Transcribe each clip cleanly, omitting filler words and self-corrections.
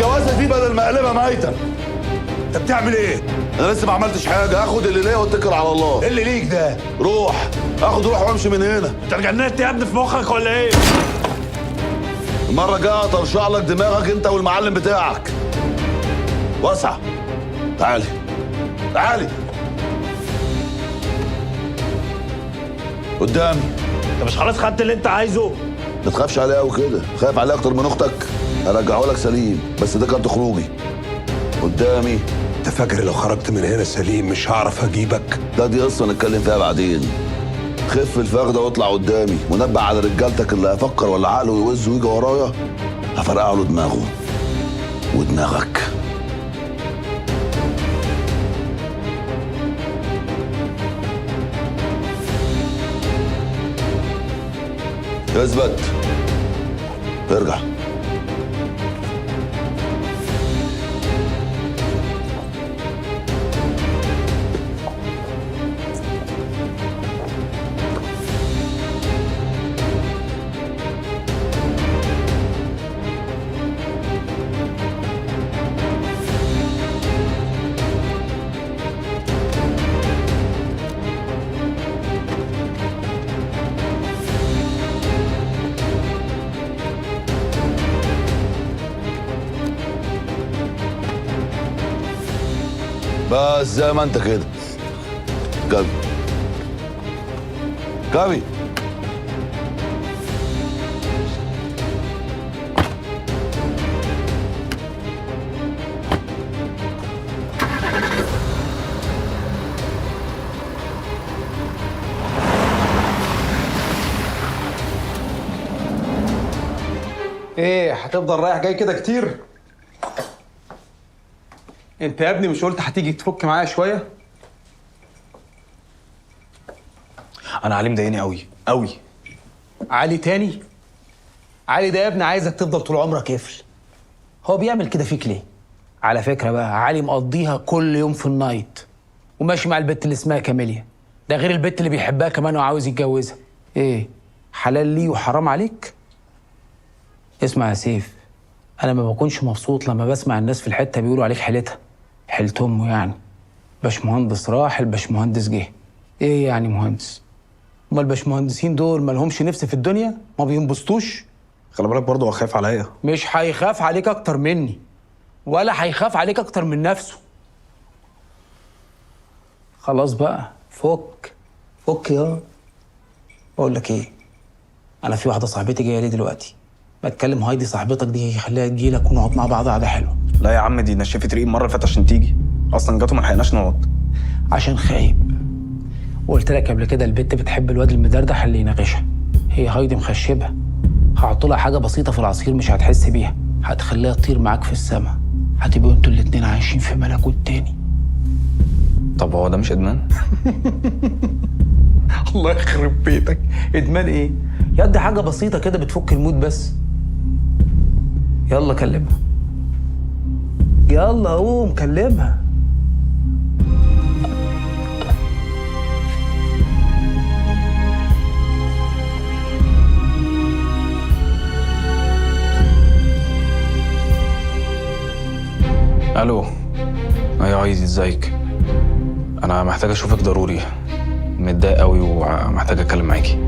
الجوازه دي بدل ما اقلبها ميته. انت بتعمل ايه؟ انا لسه ما عملتش حاجه، اخد اللي ليا واتكل على الله. ايه اللي ليك ده؟ روح اخد روح وامشي من هنا. انت اتجننت يا ابني في مخك ولا ايه؟ المره الجايه هطرشع لك دماغك انت والمعلم بتاعك. واسع. تعالي تعالي قدامي. انت مش خلاص خدت اللي انت عايزه؟ ما تخافش عليه قوي كده، خايف عليه اكتر من اختك. هرجعه لك سليم، بس ده كارت خروجي. قدامي. انت فاكر لو خرجت من هنا سليم مش هعرف اجيبك؟ ده دي قصه نتكلم فيها بعدين. خف الفخده واطلع قدامي ونبع على رجالتك اللي هيفكر ولا عقله يوز ويجي ورايا هفرقع له دماغه ودماغك. اثبت. ارجع. بس زي ما انت كده. جابي جابي. ايه هتفضل رايح جاي كده كتير؟ انت يا ابني مش قلت هتيجي تفك معايا شويه؟ انا علي مضايقني قوي قوي. علي تاني؟ علي ده يا ابني عايزك تفضل طول عمرك قفل. هو بيعمل كده فيك ليه؟ على فكره بقى علي مقضيها كل يوم في النايت وماشي مع البت اللي اسمها كاميليا، ده غير البت اللي بيحبها كمان وعاوز يتجوزها. ايه حلال ليه وحرام عليك؟ اسمع يا سيف، انا ما بكونش مبسوط لما بسمع الناس في الحته بيقولوا عليك حيلتها، حيلة امه يعني. باشمهندس راح الباشمهندس جه. ايه يعني مهندس؟ امال الباشمهندسين دول ما لهمش نفس في الدنيا؟ ما بينبسطوش؟ خلي بالك برضه هو خايف عليا. مش هيخاف عليك اكتر مني ولا هيخاف عليك اكتر من نفسه. خلاص بقى فك يا. بقول لك ايه، انا في واحده صاحبتي جايه لي دلوقتي، بتكلم هايدي صاحبتك دي خليها تجي لك ونقعد مع بعض قعده حلوه. لا يا عم دي نشفت ريق المره اللي فاتت عشان تيجي، اصلا جاتوا ما لحقناش نقعد. عشان خايب. وقلت لك قبل كده البت بتحب الواد المدردح اللي يناقشها. هي هايدي مخشبها، هحطلها حاجه بسيطه في العصير مش هتحس بيها، هتخليها تطير معاك في السما، هتبقوا انتوا الاتنين عايشين في ملكوت تاني. طب هو ده مش ادمان؟ الله يخرب بيتك، ادمان ايه؟ يا دي حاجه بسيطه كده بتفك المود بس. يلا كلمها، يلا قوم كلمها. الو. ايوه عايزي ازيك؟ انا محتاج اشوفك ضروري، متضايق قوي ومحتاج اتكلم معاكي.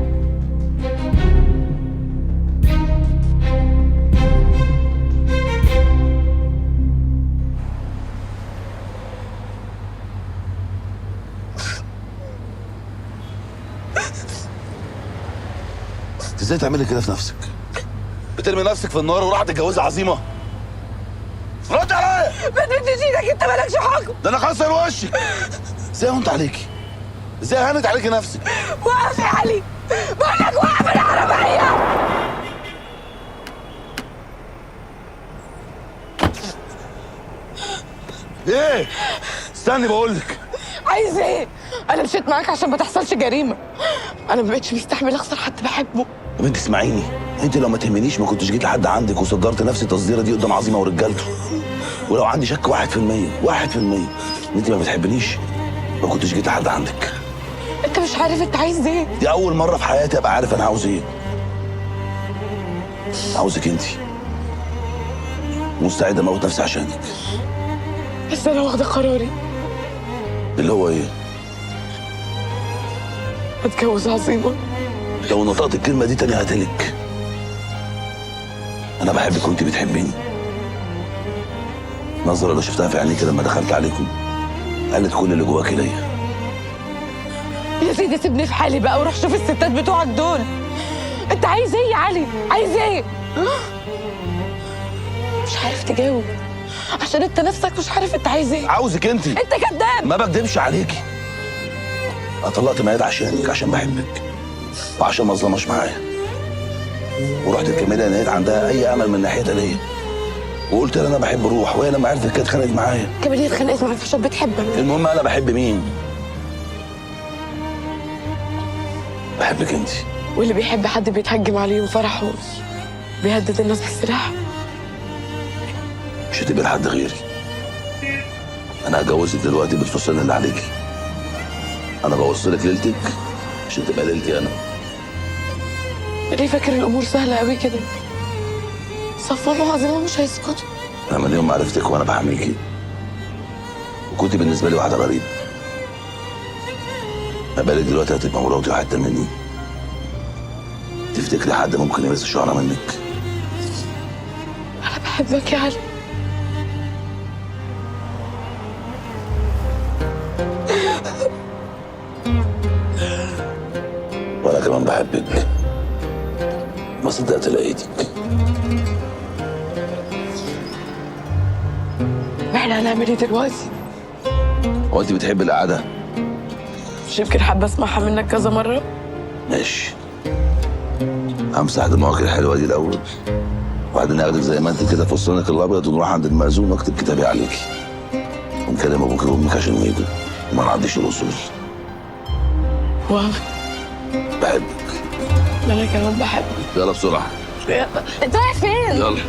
ازاي تعملي كده في نفسك؟ بترمي نفسك في النار وراح تتجوزها عظيمه؟ رد عليا! ما تديش ايدك، انت مالكش حق. ده انا خسر وشك. ازاي هونت عليكي؟ ازاي هانت عليكي نفسك؟ وقف يا علي، بقول لك وقف العربيه. ايه؟ استني بقول لك. عايز ايه؟ انا مشيت معاك عشان ما تحصلش جريمه. انا ما بقتش مستحمل اخسر حد بحبه. يا بنت اسمعيني، انت لو ما تهمنيش ما كنتش جيت لحد عندك وصدرت نفسي التصديره دي قدام عظيمه ورجالته. ولو عندي شك 1% ان انت ما بتحبنيش ما كنتش جيت لحد عندك. انت مش عارف انت عايز ايه؟ دي اول مره في حياتي ابقى عارف انا عاوز ايه. عاوزك انت مستعد اموت نفسي عشانك. بس انا واخده قراري اللي هو ايه؟ اتجوز عظيمه. لو نطقت الكلمه دي تاني هقتلك. انا بحبك وانت بتحبيني. النظره اللي شفتها في عينيك لما دخلت عليكم قالت كل اللي جواكي ليا. يا سيدي سيبني في حالي بقى وروح شوف الستات بتوعك دول. انت عايز ايه يا علي؟ عايز ايه؟ مش عارف تجاوب عشان انت نفسك مش عارف انت عايز ايه. عاوزك انت. انت كذاب. ما بكدبش عليكي. انا طلقت مياد عشانك، عشان بحبك وعشان ما اظلمش معايا. ورحت الكاميرا نهيت عندها اي امل من ناحيتها ليا، وقلت لها انا بحب روح، وهي لما عرفت كده اتخانقت معايا. كمان هي اتخانقت معاك عشان بتحبك. المهم انا بحب مين؟ بحبك انت. واللي بيحب حد بيتهجم عليه يوم فرحه بيهدد الناس بالسلاح. مش هتبقى لحد غيري. انا هجوزك دلوقتي بالفستان اللي عليكي. انا بوصلك ليلتك عشان تبقى ليلتي انا. ليه فاكر الامور سهله قوي كده؟ صفوان وعظيمه مش هيسكتوا. انا من يوم ما عرفتك وانا بحميكي وكنت بالنسبه لي واحده غريبه. ما بالك دلوقتي هتبقى مراتي وحته مني. تفتكري حد ممكن يمس شعره منك؟ انا بحبك يا علي. وانا كمان بحبك. ما صدقت لقيتك. احنا هنعمل ايه دلوقتي؟ هو انت بتحبي القعده؟ مش يمكن حابه اسمعها منك كذا مره؟ ماشي. همسح دموعك الحلوه دي الاول، وبعدين اخدك زي ما انت كده في فستانك الابيض ونروح عند المأذون واكتب كتابي عليكي. ونكلم ابوك وامك عشان يجوا وما نعديش الاصول. واو. بحبك. انا كمان بحبك. يلا بسرعه. انت رايح فين؟ يلا.